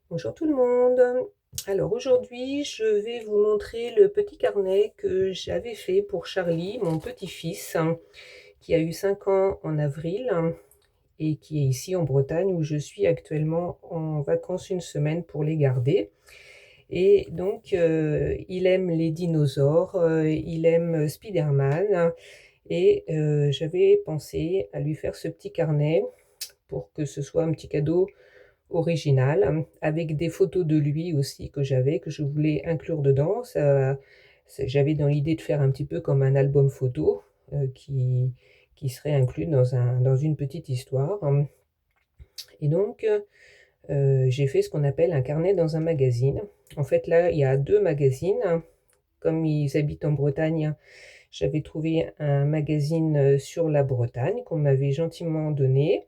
Bonjour tout le monde. Alors aujourd'hui, je vais vous montrer le petit carnet que j'avais fait pour Charlie, mon petit-fils, qui a eu 5 ans en avril et qui est ici en Bretagne où je suis actuellement en vacances une semaine pour les garder. Et donc, il aime les dinosaures, il aime Spider-Man et j'avais pensé à lui faire ce petit carnet pour que ce soit un petit cadeau original, avec des photos de lui aussi que je voulais inclure dedans. J'avais dans l'idée de faire un petit peu comme un album photo qui serait inclus dans une petite histoire. Et donc, j'ai fait ce qu'on appelle un carnet dans un magazine. En fait, là, il y a deux magazines. Comme ils habitent en Bretagne, j'avais trouvé un magazine sur la Bretagne qu'on m'avait gentiment donné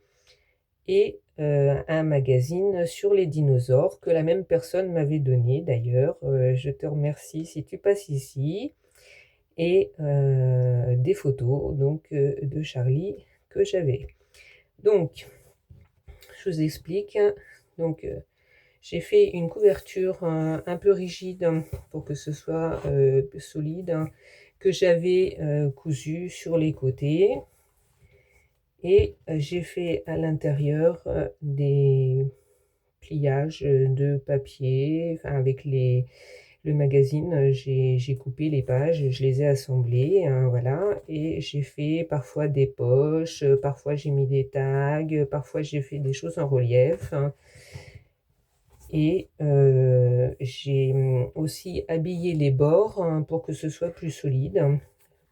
et un magazine sur les dinosaures que la même personne m'avait donné d'ailleurs. Je te remercie si tu passes ici. Et des photos donc de Charlie que j'avais. Donc, je vous explique. Donc, j'ai fait une couverture un peu rigide pour que ce soit solide, que j'avais cousu sur les côtés. Et j'ai fait à l'intérieur des pliages de papier, enfin avec le magazine, j'ai coupé les pages, je les ai assemblées, hein, voilà, et j'ai fait parfois des poches, parfois j'ai mis des tags, parfois j'ai fait des choses en relief, hein, et j'ai aussi habillé les bords hein, pour que ce soit plus solide.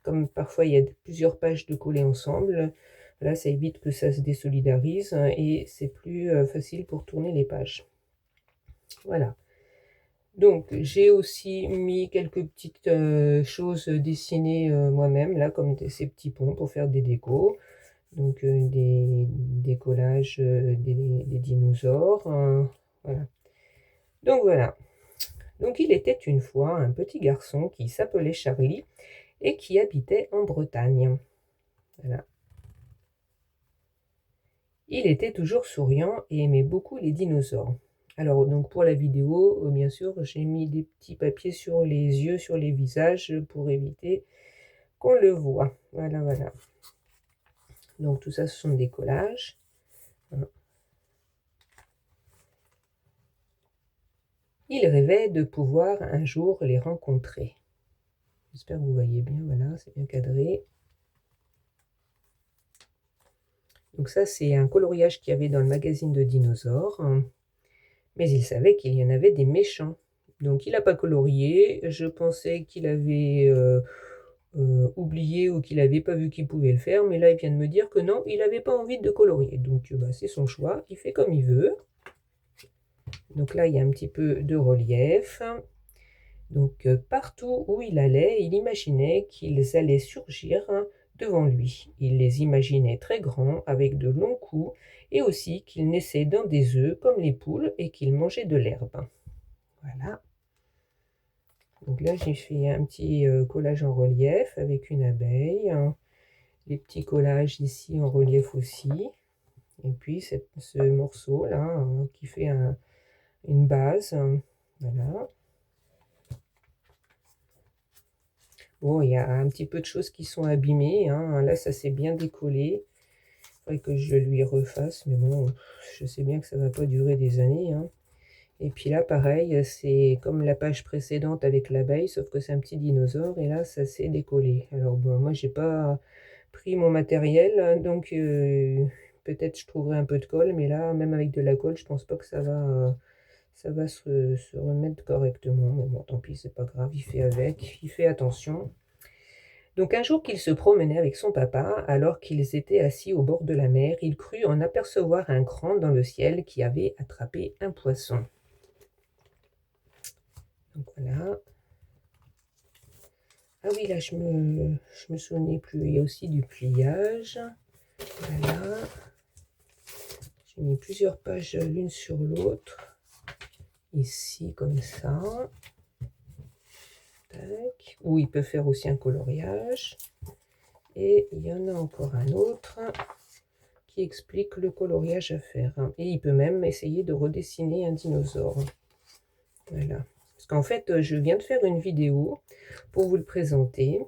Comme parfois il y a plusieurs pages de coller ensemble, là ça évite que ça se désolidarise et c'est plus facile pour tourner les pages. Voilà. Donc j'ai aussi mis quelques petites choses dessinées moi-même, là comme ces petits ponts pour faire des décos. Donc des collages des dinosaures. Voilà. Donc voilà. Donc il était une fois un petit garçon qui s'appelait Charlie et qui habitait en Bretagne. Voilà. Il était toujours souriant et aimait beaucoup les dinosaures. Alors donc pour la vidéo, bien sûr, j'ai mis des petits papiers sur les yeux, sur les visages pour éviter qu'on le voit. Voilà, voilà. Donc tout ça, ce sont des collages. Il rêvait de pouvoir un jour les rencontrer. J'espère que vous voyez bien, voilà, c'est bien cadré. Donc ça, c'est un coloriage qu'il y avait dans le magazine de dinosaures. Mais il savait qu'il y en avait des méchants. Donc il n'a pas colorié. Je pensais qu'il avait oublié ou qu'il n'avait pas vu qu'il pouvait le faire. Mais là, il vient de me dire que non, il n'avait pas envie de colorier. Donc bah, c'est son choix. Il fait comme il veut. Donc là, il y a un petit peu de relief. Donc partout où il allait, il imaginait qu'ils allaient surgir devant lui. Il les imaginait très grands, avec de longs cous, et aussi qu'ils naissaient dans des œufs comme les poules et qu'ils mangeaient de l'herbe. Voilà. Donc là, j'ai fait un petit collage en relief avec une abeille. Les petits collages ici en relief aussi. Et puis ce morceau-là qui fait une base. Voilà. Bon, il y a un petit peu de choses qui sont abîmées. Hein. Là, ça s'est bien décollé. Il faudrait que je lui refasse. Mais bon, je sais bien que ça ne va pas durer des années. Hein. Et puis là, pareil, c'est comme la page précédente avec l'abeille, sauf que c'est un petit dinosaure. Et là, ça s'est décollé. Alors bon, moi, j'ai pas pris mon matériel. Hein, donc, peut-être je trouverai un peu de colle. Mais là, même avec de la colle, je pense pas que ça va se remettre correctement. Mais bon, tant pis, c'est pas grave. Il fait avec. Il fait attention. Donc un jour qu'il se promenait avec son papa, alors qu'ils étaient assis au bord de la mer, il crut en apercevoir un grand dans le ciel qui avait attrapé un poisson. Donc voilà. Ah oui, là je me souvenais plus. Il y a aussi du pliage. Voilà. J'ai mis plusieurs pages l'une sur l'autre. Ici comme ça. Tac. Ou il peut faire aussi un coloriage. Et il y en a encore un autre. qui explique le coloriage à faire. Et il peut même essayer de redessiner un dinosaure. Voilà. Parce qu'en fait, je viens de faire une vidéo pour vous le présenter.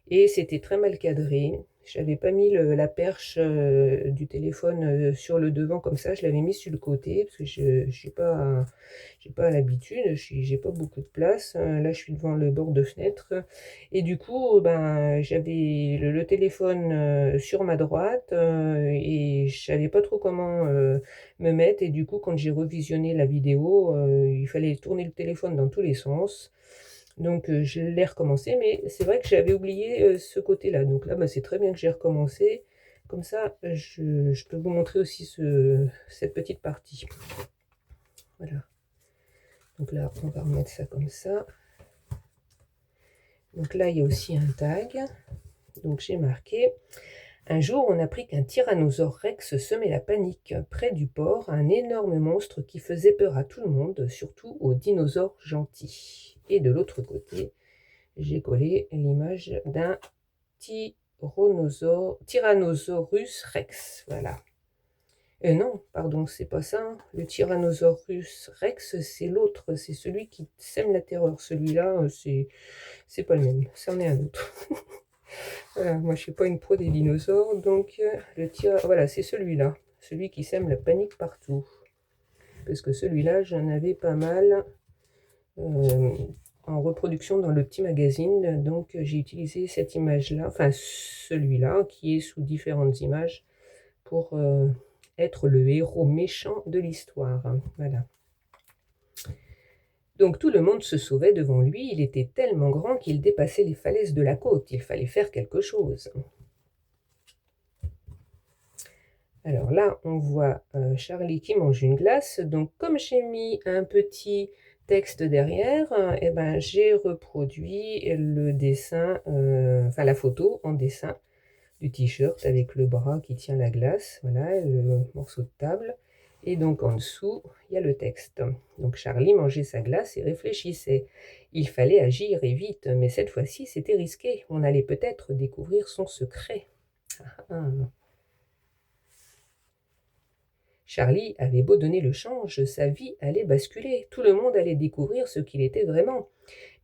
Et c'était très mal cadré. Je n'avais pas mis la perche du téléphone sur le devant comme ça. Je l'avais mis sur le côté parce que je n'ai pas l'habitude. J'ai pas beaucoup de place. Là, je suis devant le bord de fenêtre. Et du coup, ben, j'avais le téléphone sur ma droite et je savais pas trop comment me mettre. Et du coup, quand j'ai revisionné la vidéo, il fallait tourner le téléphone dans tous les sens. Donc je l'ai recommencé, mais c'est vrai que j'avais oublié ce côté-là. Donc là, bah, c'est très bien que j'ai recommencé. Comme ça, je peux vous montrer aussi cette petite partie. Voilà. Donc là, on va remettre ça comme ça. Donc là, il y a aussi un tag. Donc j'ai marqué: un jour, on apprit qu'un tyrannosaure rex semait la panique près du port, un énorme monstre qui faisait peur à tout le monde, surtout aux dinosaures gentils. Et de l'autre côté, j'ai collé l'image d'un Tyrannosaurus rex. Voilà. Non, pardon, c'est pas ça. Le Tyrannosaurus rex, c'est l'autre. C'est celui qui sème la terreur. Celui-là, c'est pas le même. C'en est un autre. Voilà, moi, je suis pas une pro des dinosaures. Donc, voilà, c'est celui-là. Celui qui sème la panique partout. Parce que celui-là, j'en avais pas mal. En reproduction dans le petit magazine, donc j'ai utilisé cette image-là, enfin celui-là, qui est sous différentes images, pour être le héros méchant de l'histoire. Voilà. Donc tout le monde se sauvait devant lui, il était tellement grand qu'il dépassait les falaises de la côte, il fallait faire quelque chose. Alors là, on voit Charlie qui mange une glace, donc comme j'ai mis un petit texte derrière, eh ben, j'ai reproduit le dessin, enfin la photo en dessin du t-shirt avec le bras qui tient la glace, voilà, le morceau de table. Et donc en dessous, il y a le texte. Donc Charlie mangeait sa glace et réfléchissait. Il fallait agir et vite, mais cette fois-ci c'était risqué. On allait peut-être découvrir son secret. Ah. Charlie avait beau donner le change, sa vie allait basculer, tout le monde allait découvrir ce qu'il était vraiment.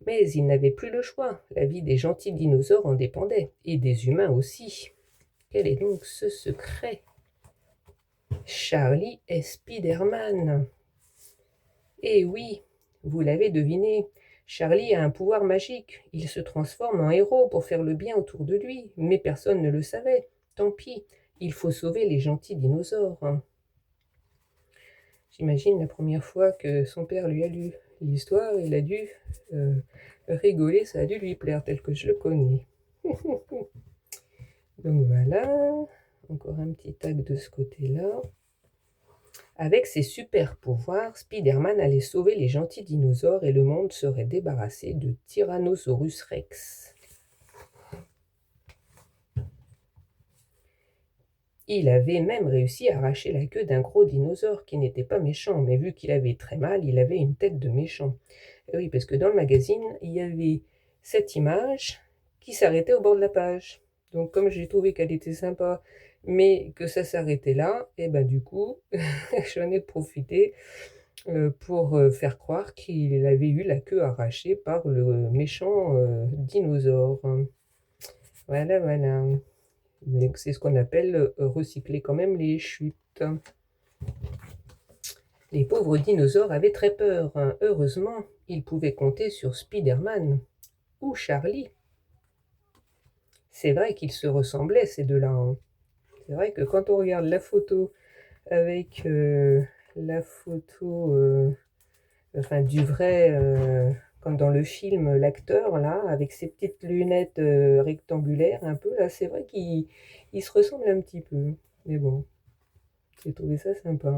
Mais il n'avait plus le choix, la vie des gentils dinosaures en dépendait, et des humains aussi. Quel est donc ce secret? Charlie est Spider-Man. Eh oui, vous l'avez deviné, Charlie a un pouvoir magique, il se transforme en héros pour faire le bien autour de lui, mais personne ne le savait. Tant pis, il faut sauver les gentils dinosaures. J'imagine la première fois que son père lui a lu l'histoire, il a dû rigoler, ça a dû lui plaire tel que je le connais. Donc voilà, encore un petit tag de ce côté-là. Avec ses super pouvoirs, Spider-Man allait sauver les gentils dinosaures et le monde serait débarrassé de Tyrannosaurus Rex. Il avait même réussi à arracher la queue d'un gros dinosaure qui n'était pas méchant, mais vu qu'il avait très mal, il avait une tête de méchant. Et oui, parce que dans le magazine, il y avait cette image qui s'arrêtait au bord de la page. Donc comme j'ai trouvé qu'elle était sympa, mais que ça s'arrêtait là, et ben du coup, j'en ai profité pour faire croire qu'il avait eu la queue arrachée par le méchant dinosaure. Voilà, voilà. C'est ce qu'on appelle recycler quand même les chutes. Les pauvres dinosaures avaient très peur. Heureusement, ils pouvaient compter sur Spider-Man ou Charlie. C'est vrai qu'ils se ressemblaient, ces deux-là. C'est vrai que quand on regarde la photo avec la photo enfin, du vrai, comme dans le film, l'acteur, là, avec ses petites lunettes rectangulaires, un peu, là, c'est vrai qu'il se ressemble un petit peu. Mais bon, j'ai trouvé ça sympa.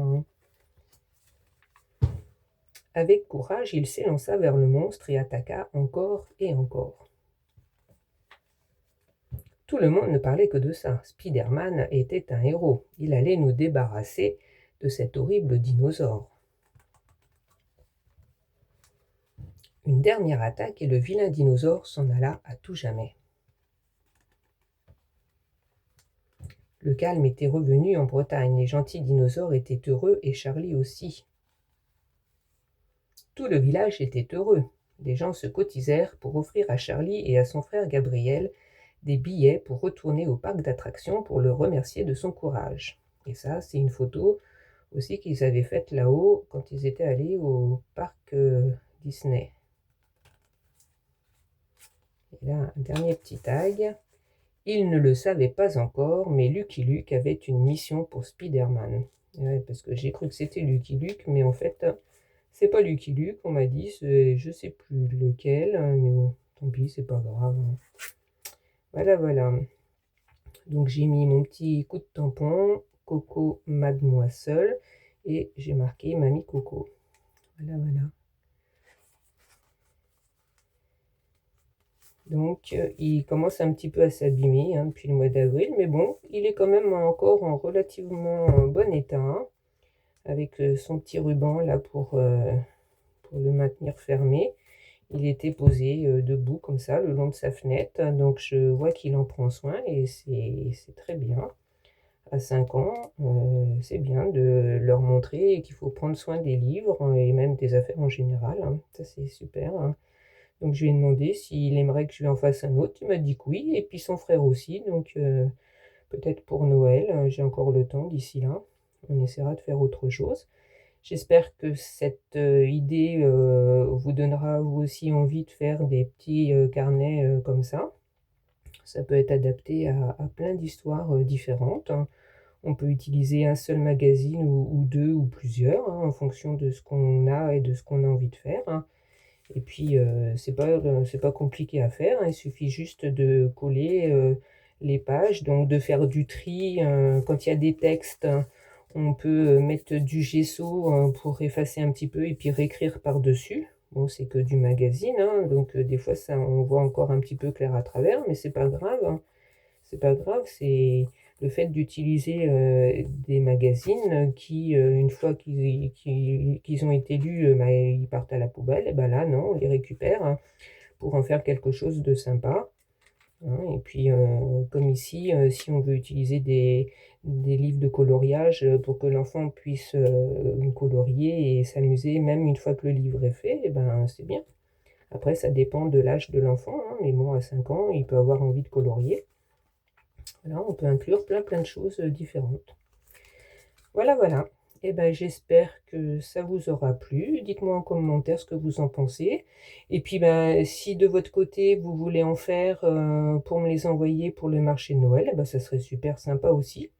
Avec courage, il s'élança vers le monstre et attaqua encore et encore. Tout le monde ne parlait que de ça. Spider-Man était un héros. Il allait nous débarrasser de cet horrible dinosaure. Une dernière attaque et le vilain dinosaure s'en alla à tout jamais. Le calme était revenu en Bretagne, les gentils dinosaures étaient heureux et Charlie aussi. Tout le village était heureux. Les gens se cotisèrent pour offrir à Charlie et à son frère Gabriel des billets pour retourner au parc d'attractions pour le remercier de son courage. Et ça, c'est une photo aussi qu'ils avaient faite là-haut quand ils étaient allés au parc Disney. Et là, un dernier petit tag. Il ne le savait pas encore, mais Lucky Luke avait une mission pour Spider-Man. Ouais, parce que j'ai cru que c'était Lucky Luke, mais en fait, c'est pas Lucky Luke, on m'a dit, je sais plus lequel, mais bon, tant pis, c'est pas grave. Voilà, voilà. Donc j'ai mis mon petit coup de tampon, Coco Mademoiselle, et j'ai marqué Mamie Coco. Voilà, voilà. Donc il commence un petit peu à s'abîmer depuis le mois d'avril, mais bon, il est quand même encore en relativement bon état, hein, avec son petit ruban là pour le maintenir fermé. Il était posé debout comme ça le long de sa fenêtre, donc je vois qu'il en prend soin et c'est très bien. À 5 ans, c'est bien de leur montrer qu'il faut prendre soin des livres et même des affaires en général, hein. Ça c'est super, hein. Donc je lui ai demandé s'il aimerait que je lui en fasse un autre. Il m'a dit que oui, et puis son frère aussi. Donc peut-être pour Noël, j'ai encore le temps d'ici là. On essaiera de faire autre chose. J'espère que cette idée vous donnera vous aussi envie de faire des petits carnets comme ça. Ça peut être adapté à plein d'histoires différentes, hein. On peut utiliser un seul magazine ou deux ou plusieurs, hein, en fonction de ce qu'on a et de ce qu'on a envie de faire, hein. Et puis, c'est pas compliqué à faire, hein, il suffit juste de coller les pages, donc de faire du tri. Quand il y a des textes, hein, on peut mettre du gesso pour effacer un petit peu et puis réécrire par-dessus. Bon, c'est que du magazine, hein, donc des fois, ça, on voit encore un petit peu clair à travers, mais c'est pas grave, hein. C'est pas grave, c'est le fait d'utiliser des magazines qui, une fois qu'ils ont été lus, bah, ils partent à la poubelle. Et ben là, non, on les récupère, hein, pour en faire quelque chose de sympa, hein. Et puis, comme ici, si on veut utiliser des livres de coloriage pour que l'enfant puisse colorier et s'amuser, même une fois que le livre est fait, et ben, c'est bien. Après, ça dépend de l'âge de l'enfant, hein, mais bon, à 5 ans, il peut avoir envie de colorier. Voilà, on peut inclure plein de choses différentes. Voilà, voilà. Et ben, j'espère que ça vous aura plu. Dites-moi en commentaire ce que vous en pensez. Et puis, ben, si de votre côté, vous voulez en faire pour me les envoyer pour le marché de Noël, eh ben, ça serait super sympa aussi.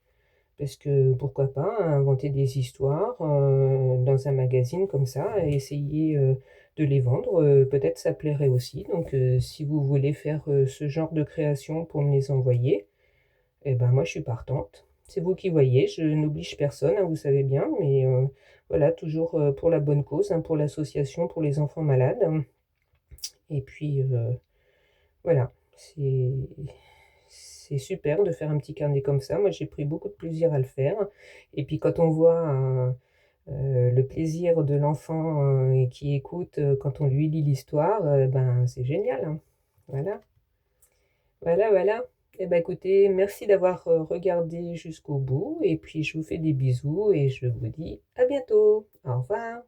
Parce que pourquoi pas inventer des histoires dans un magazine comme ça et essayer de les vendre. Peut-être ça plairait aussi. Donc, si vous voulez faire ce genre de création pour me les envoyer, eh ben moi je suis partante. C'est vous qui voyez, je n'oblige personne, hein, vous savez bien, mais voilà, toujours pour la bonne cause, hein, pour l'association pour les enfants malades. Et puis voilà, c'est super de faire un petit carnet comme ça. Moi j'ai pris beaucoup de plaisir à le faire. Et puis quand on voit le plaisir de l'enfant qui écoute quand on lui lit l'histoire, ben c'est génial, hein. Voilà. Voilà, voilà. Eh ben écoutez, merci d'avoir regardé jusqu'au bout et puis je vous fais des bisous et je vous dis à bientôt. Au revoir.